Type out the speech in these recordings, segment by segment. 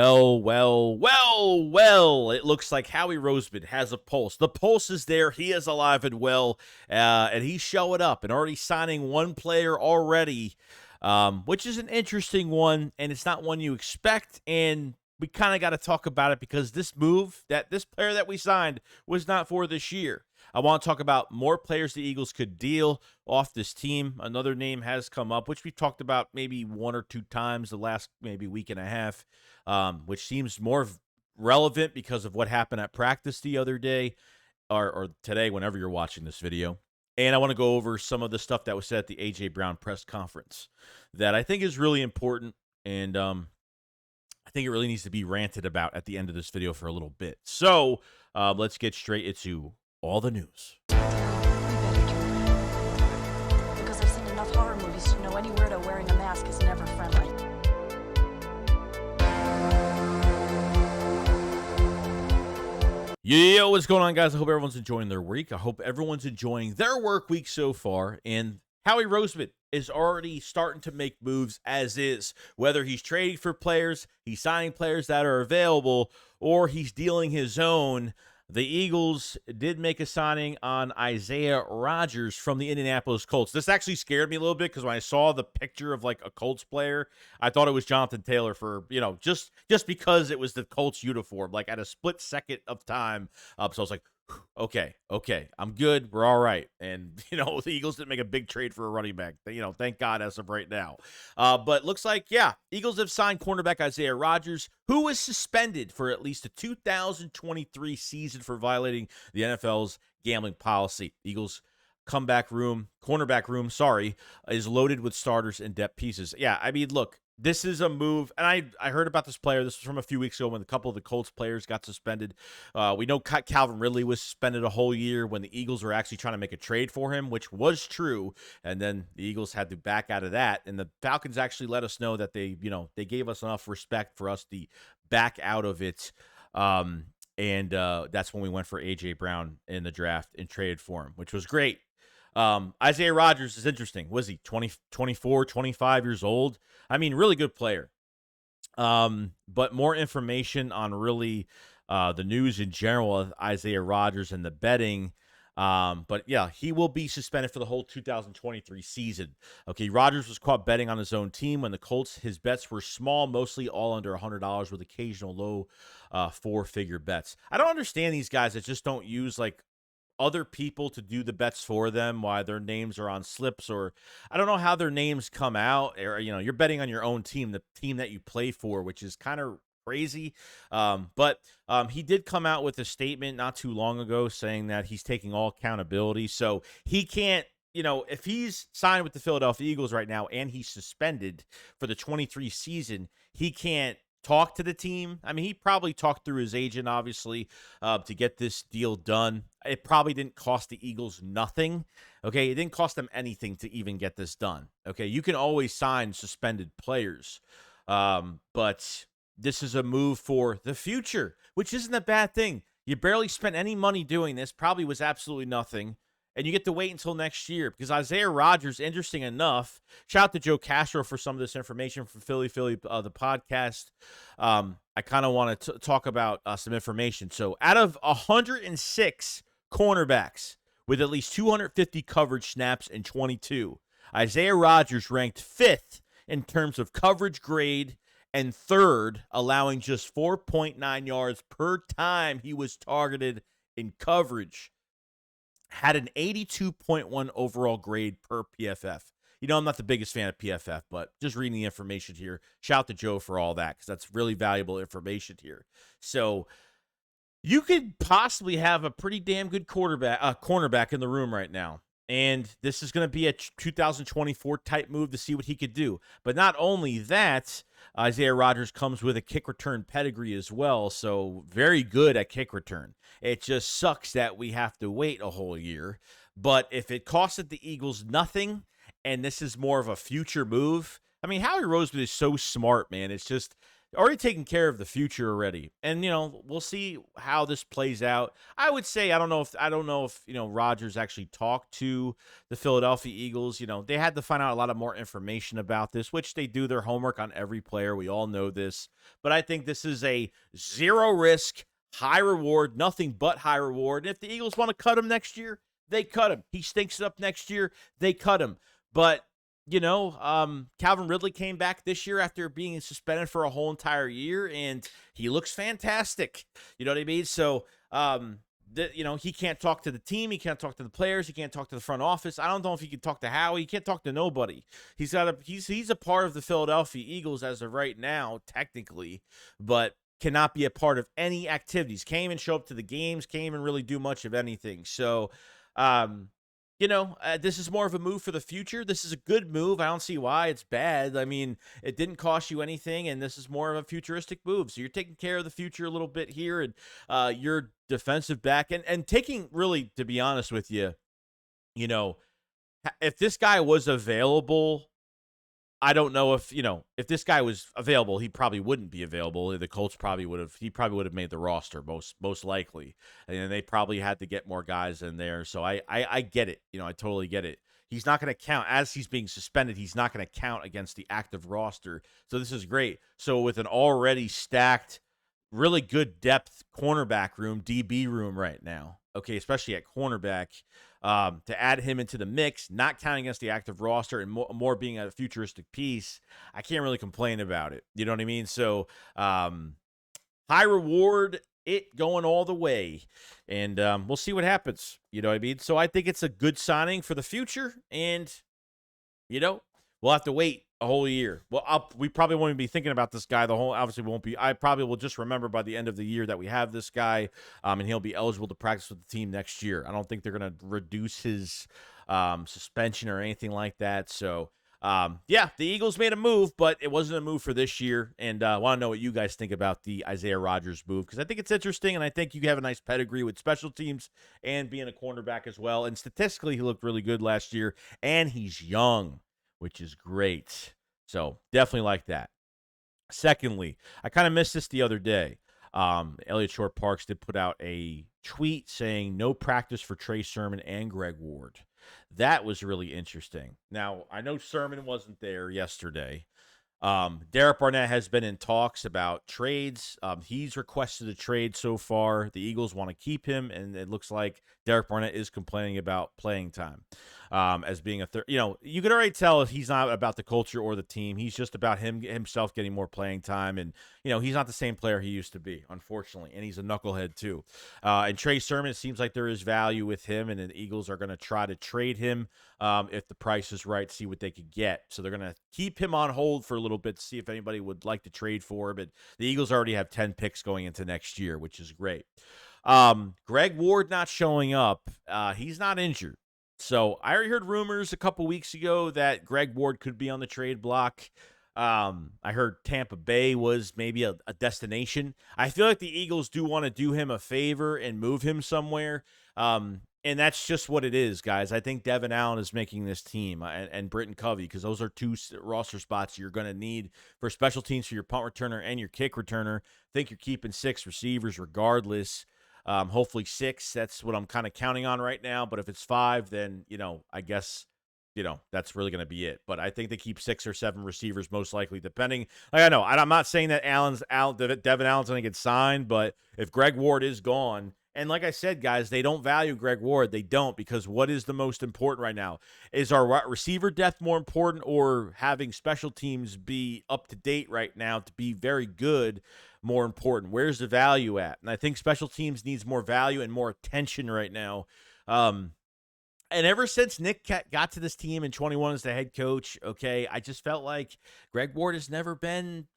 Well. It looks like Howie Roseman has a pulse. The pulse is there. He is alive and well, and he's showing up and already signing one player already, which is an interesting one, and it's not one you expect, and we kind of got to talk about it because this player that we signed was not for this year. I want to talk about more players the Eagles could deal off this team. Another name has come up, which we've talked about maybe one or two times the last maybe week and a half, which seems more relevant because of what happened at practice the other day or today, whenever you're watching this video. And I want to go over some of the stuff that was said at the A.J. Brown press conference that I think is really important, and I think it really needs to be ranted about at the end of this video for a little bit. So let's get straight into all the news. We better turn around. Because I've seen enough horror movies to know any weirdo wearing a mask is never friendly. Yo, what's going on, guys? I hope everyone's enjoying their week. I hope everyone's enjoying their work week so far. And Howie Roseman is already starting to make moves as is. Whether he's trading for players, he's signing players that are available, or he's dealing his own. The Eagles did make a signing on Isaiah Rodgers from the Indianapolis Colts. This actually scared me a little bit because when I saw the picture of like a Colts player, I thought it was Jonathan Taylor for, just because it was the Colts uniform, like at a split second of time. So I was like, okay, I'm good. We're all right. And, the Eagles didn't make a big trade for a running back, thank God as of right now. But looks like, Eagles have signed cornerback Isaiah Rodgers, who was suspended for at least the 2023 season for violating the NFL's gambling policy. Eagles cornerback room, is loaded with starters and depth pieces. Yeah, I mean, look, this is a move, and I heard about this player. This was from a few weeks ago when a couple of the Colts players got suspended. We know Calvin Ridley was suspended a whole year when the Eagles were actually trying to make a trade for him, which was true, and then the Eagles had to back out of that, and the Falcons actually let us know that they gave us enough respect for us to back out of it, and that's when we went for A.J. Brown in the draft and traded for him, which was great. Isaiah Rodgers is interesting. Was he 24, 25 years old? I mean, really good player. But more information on really the news in general of Isaiah Rodgers and the betting. But yeah, he will be suspended for the whole 2023 season. Okay, Rodgers was caught betting on his own team when the Colts. His bets were small, mostly all under $100 with occasional low four-figure bets. I don't understand these guys that just don't use like other people to do the bets for them, why their names are on slips, or I don't know how their names come out, or you're betting on your own team, the team that you play for, which is kind of crazy. But he did come out with a statement not too long ago saying that he's taking all accountability, so he can't, if he's signed with the Philadelphia Eagles right now and he's suspended for the 23 season, he can't talk to the team. I mean, he probably talked through his agent, obviously, to get this deal done. It probably didn't cost the Eagles nothing. Okay, it didn't cost them anything to even get this done. Okay, you can always sign suspended players, but this is a move for the future, which isn't a bad thing. You barely spent any money doing this, probably was absolutely nothing. And you get to wait until next year because Isaiah Rodgers, interesting enough, shout out to Joe Castro for some of this information from Philly, the podcast. I kind of want to talk about some information. So out of 106 cornerbacks with at least 250 coverage snaps in 22, Isaiah Rodgers ranked 5th in terms of coverage grade and 3rd, allowing just 4.9 yards per time he was targeted in coverage. Had an 82.1 overall grade per PFF. I'm not the biggest fan of PFF, but just reading the information here, shout out to Joe for all that because that's really valuable information here. So you could possibly have a pretty damn good cornerback in the room right now. And this is going to be a 2024 type move to see what he could do. But not only that, Isaiah Rodgers comes with a kick return pedigree as well, so very good at kick return. It just sucks that we have to wait a whole year. But if it costed the Eagles nothing, and this is more of a future move, I mean, Howie Roseman is so smart, man. It's just already taking care of the future already. And we'll see how this plays out. I would say I don't know if Rodgers actually talked to the Philadelphia Eagles. They had to find out a lot of more information about this, which they do their homework on every player. We all know this. But I think this is a zero risk, high reward, nothing but high reward. And if the Eagles want to cut him next year, they cut him. He stinks it up next year, they cut him. But Calvin Ridley came back this year after being suspended for a whole entire year, and he looks fantastic. You know what I mean? So, he can't talk to the team. He can't talk to the players. He can't talk to the front office. I don't know if he can talk to Howie. He can't talk to nobody. He's a part of the Philadelphia Eagles as of right now, technically, but cannot be a part of any activities. Can't even show up to the games. Can't even really do much of anything. So, this is more of a move for the future. This is a good move. I don't see why it's bad. I mean, it didn't cost you anything, and this is more of a futuristic move. So you're taking care of the future a little bit here, and your defensive back. And taking, really, to be honest with you, if this guy was available, I don't know if this guy was available, he probably wouldn't be available. The Colts probably would have made the roster most likely. And they probably had to get more guys in there. So I get it. I totally get it. He's not going to count as he's being suspended. He's not going to count against the active roster. So this is great. So with an already stacked, really good depth cornerback room, DB room right now, okay, especially at cornerback, to add him into the mix, not counting against the active roster and more being a futuristic piece, I can't really complain about it. You know what I mean? So high reward, it going all the way. And we'll see what happens. You know what I mean? So I think it's a good signing for the future. And, we'll have to wait a whole year. Well, we probably won't even be thinking about this guy. Obviously won't be. I probably will just remember by the end of the year that we have this guy, and he'll be eligible to practice with the team next year. I don't think they're going to reduce his suspension or anything like that. So, the Eagles made a move, but it wasn't a move for this year. And I want to know what you guys think about the Isaiah Rodgers move, because I think it's interesting, and I think you have a nice pedigree with special teams and being a cornerback as well. And statistically, he looked really good last year, and he's young, which is great. So definitely like that. Secondly, I kind of missed this the other day. Elliott Short Parks did put out a tweet saying no practice for Trey Sermon and Greg Ward. That was really interesting. Now, I know Sermon wasn't there yesterday. Derek Barnett has been in talks about trades. He's requested a trade so far. The Eagles want to keep him, and it looks like Derek Barnett is complaining about playing time. As being a third, you can already tell if he's not about the culture or the team. He's just about himself getting more playing time, and he's not the same player he used to be, unfortunately, and he's a knucklehead too. And Trey Sermon, it seems like there is value with him, and the Eagles are going to try to trade him if the price is right, see what they could get. So they're going to keep him on hold for a little bit to see if anybody would like to trade for him. But the Eagles already have 10 picks going into next year, which is great. Greg Ward not showing up. He's not injured. So I already heard rumors a couple weeks ago that Greg Ward could be on the trade block. I heard Tampa Bay was maybe a destination. I feel like the Eagles do want to do him a favor and move him somewhere. And that's just what it is, guys. I think Devin Allen is making this team and Britton Covey, because those are two roster spots you're going to need for special teams for your punt returner and your kick returner. I think you're keeping 6 receivers regardless. Hopefully 6. That's what I'm kind of counting on right now. But if it's 5, then, I guess, that's really going to be it. But I think they keep 6 or 7 receivers most likely, depending. Like, I know, I'm not saying that Devin Allen's going to get signed, but if Greg Ward is gone, and like I said, guys, they don't value Greg Ward. They don't, because what is the most important right now? Is our receiver depth more important, or having special teams be up to date right now to be very good more important? Where's the value at? And I think special teams needs more value and more attention right now. And ever since Nick got to this team in 21 as the head coach, okay, I just felt like Greg Ward has never been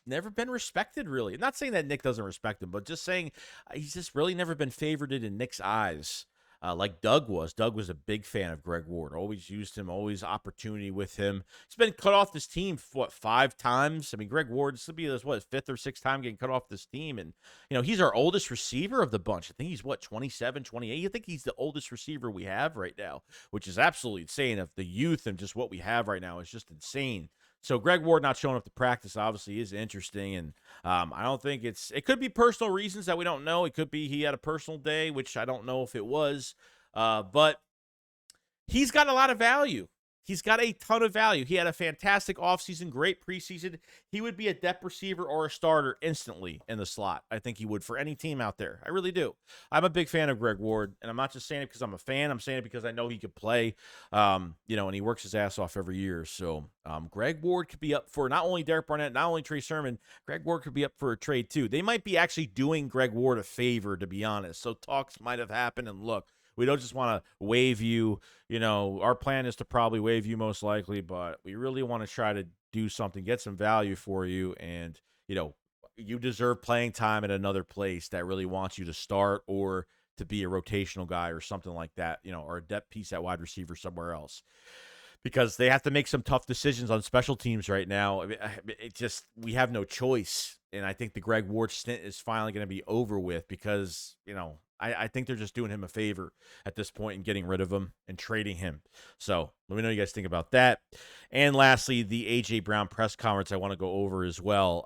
respected, really. I'm not saying that Nick doesn't respect him, but just saying he's just really never been favored in Nick's eyes. Like Doug was. Doug was a big fan of Greg Ward. Always used him, always opportunity with him. He's been cut off this team, 5 times? I mean, Greg Ward, this will be his, 5th or 6th time getting cut off this team. And, he's our oldest receiver of the bunch. I think he's, 27, 28? I think he's the oldest receiver we have right now, which is absolutely insane. Of the youth and just what we have right now is just insane. So Greg Ward not showing up to practice obviously is interesting, and I don't think it could be personal reasons that we don't know. It could be he had a personal day, which I don't know if it was, but he's got a lot of value. He's got a ton of value. He had a fantastic offseason, great preseason. He would be a depth receiver or a starter instantly in the slot. I think he would for any team out there. I really do. I'm a big fan of Greg Ward, and I'm not just saying it because I'm a fan. I'm saying it because I know he could play, and he works his ass off every year. So Greg Ward could be up for not only Derek Barnett, not only Trey Sermon. Greg Ward could be up for a trade too. They might be actually doing Greg Ward a favor, to be honest. So talks might have happened, and look, we don't just want to waive you. Our plan is to probably waive you most likely, but we really want to try to do something, get some value for you. And, you deserve playing time at another place that really wants you to start or to be a rotational guy or something like that, or a depth piece at wide receiver somewhere else. Because they have to make some tough decisions on special teams right now. We have no choice. And I think the Greg Ward stint is finally going to be over with because, I think they're just doing him a favor at this point and getting rid of him and trading him. So let me know what you guys think about that. And lastly, the A.J. Brown press conference I want to go over as well.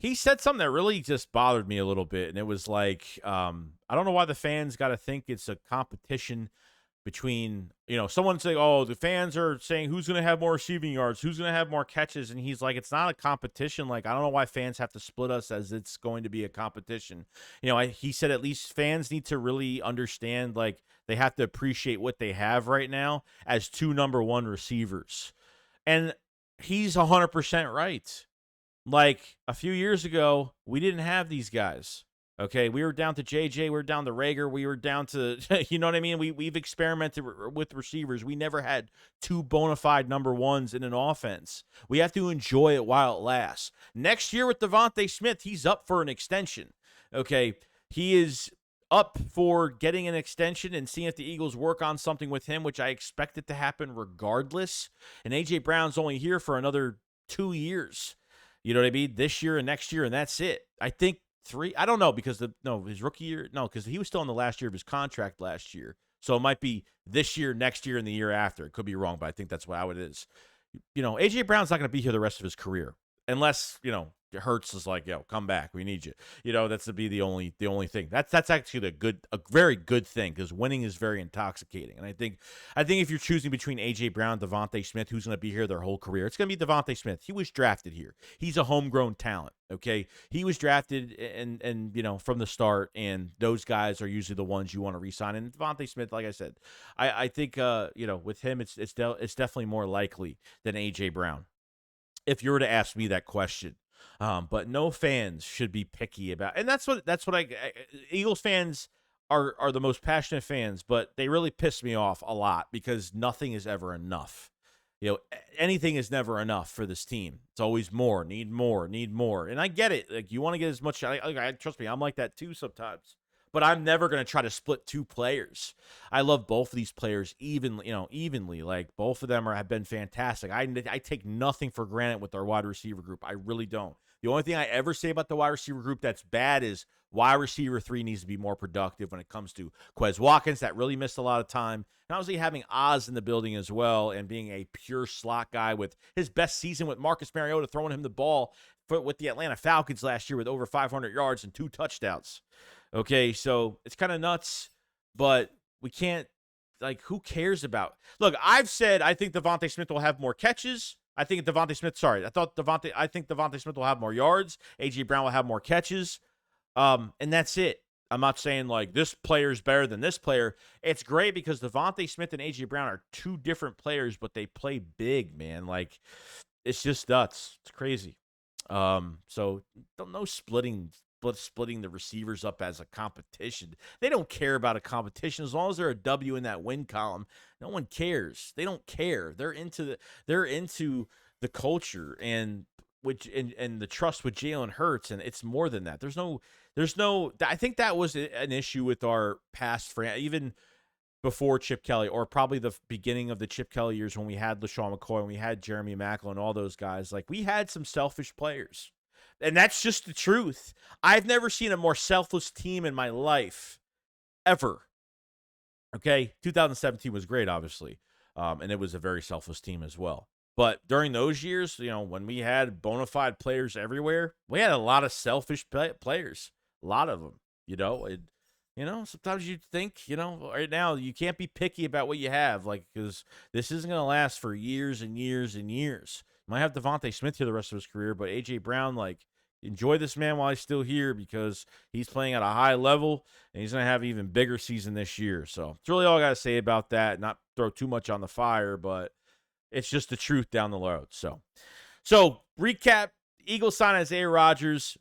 He said something that really just bothered me a little bit. And it was like, I don't know why the fans got to think it's a competition between, someone saying, oh, the fans are saying who's going to have more receiving yards, who's going to have more catches. And he's like, it's not a competition. Like, I don't know why fans have to split us as it's going to be a competition. He said at least fans need to really understand, like, they have to appreciate what they have right now as two number one receivers. And he's 100% right. Like, a few years ago, we didn't have these guys. Okay, we were down to JJ, we were down to Rager, we were down to, you know what I mean? We've experimented with receivers. We never had two bona fide number ones in an offense. We have to enjoy it while it lasts. Next year with Devontae Smith, he's up for an extension. Okay, he is up for getting an extension and seeing if the Eagles work on something with him, which I expect it to happen regardless. And A.J. Brown's only here for another 2 years. You know what I mean? This year and next year, and that's it. I think 3, I don't know, because his rookie year, because he was still in the last year of his contract last year. So it might be this year, next year, and the year after. It could be wrong, but I think that's how it is. A.J. Brown's not going to be here the rest of his career unless, Hurts is like, come back. We need you. That's to be the only thing. That's actually a very good thing because winning is very intoxicating. And I think if you're choosing between A.J. Brown, Devontae Smith, who's going to be here their whole career, it's going to be Devontae Smith. He was drafted here. He's a homegrown talent. Okay, he was drafted and from the start, and those guys are usually the ones you want to re-sign. And Devontae Smith, like I said, I think with him it's definitely more likely than A.J. Brown. If you were to ask me that question. But no fans should be picky about, and that's what Eagles fans are the most passionate fans, but they really piss me off a lot because nothing is ever enough. Anything is never enough for this team. It's always more, need more. And I get it. Like, you want to get as much, trust me, I'm like that too sometimes. But I'm never going to try to split two players. I love both of these players evenly. Like, both of them have been fantastic. I take nothing for granted with our wide receiver group. I really don't. The only thing I ever say about the wide receiver group that's bad is wide receiver 3 needs to be more productive when it comes to Quez Watkins. That really missed a lot of time. And obviously having Oz in the building as well and being a pure slot guy with his best season with Marcus Mariota throwing him the ball with the Atlanta Falcons last year with over 500 yards and 2 touchdowns. Okay, so it's kind of nuts, but we can't, who cares about? Look, I've said I think Devontae Smith will have more catches. I think Devontae Smith will have more yards. A.J. Brown will have more catches. And that's it. I'm not saying, this player's better than this player. It's great because Devontae Smith and A.J. Brown are 2 different players, but they play big, man. It's just nuts. It's crazy. So no splitting the receivers up as a competition. They don't care about a competition as long as they're a W in that win column. No one cares. They don't care. They're into the culture and the trust with Jalen Hurts, and it's more than that. There's no. I think that was an issue with our past even before Chip Kelly, or probably the beginning of the Chip Kelly years when we had LaShawn McCoy and we had Jeremy Maclin and all those guys. We had some selfish players. And that's just the truth. I've never seen a more selfless team in my life, ever. Okay? 2017 was great, obviously. And it was a very selfless team as well. But during those years, when we had bona fide players everywhere, we had a lot of selfish players, a lot of them. Sometimes you think, right now you can't be picky about what you have, because this isn't going to last for years and years and years. You might have Devontae Smith here the rest of his career, but A.J. Brown, enjoy this man while he's still here because he's playing at a high level, and he's going to have an even bigger season this year. So that's really all I got to say about that. Not throw too much on the fire, but it's just the truth down the road. So recap, Eagles sign Isaiah Rodgers,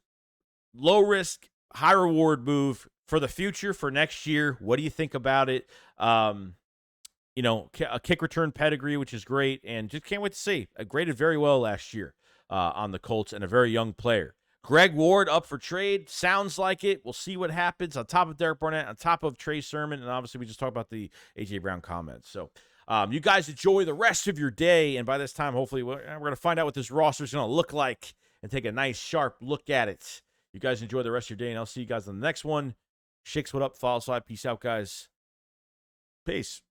low risk, high reward move for the future for next year. What do you think about it? A kick return pedigree, which is great, and just can't wait to see. Graded very well last year on the Colts, and a very young player. Greg Ward up for trade. Sounds like it. We'll see what happens on top of Derek Barnett, on top of Trey Sermon, and obviously we just talked about the A.J. Brown comments. So you guys enjoy the rest of your day, and by this time, hopefully, we're going to find out what this roster is going to look like and take a nice, sharp look at it. You guys enjoy the rest of your day, and I'll see you guys on the next one. Shakes, what up? Follow, slide. Peace out, guys. Peace.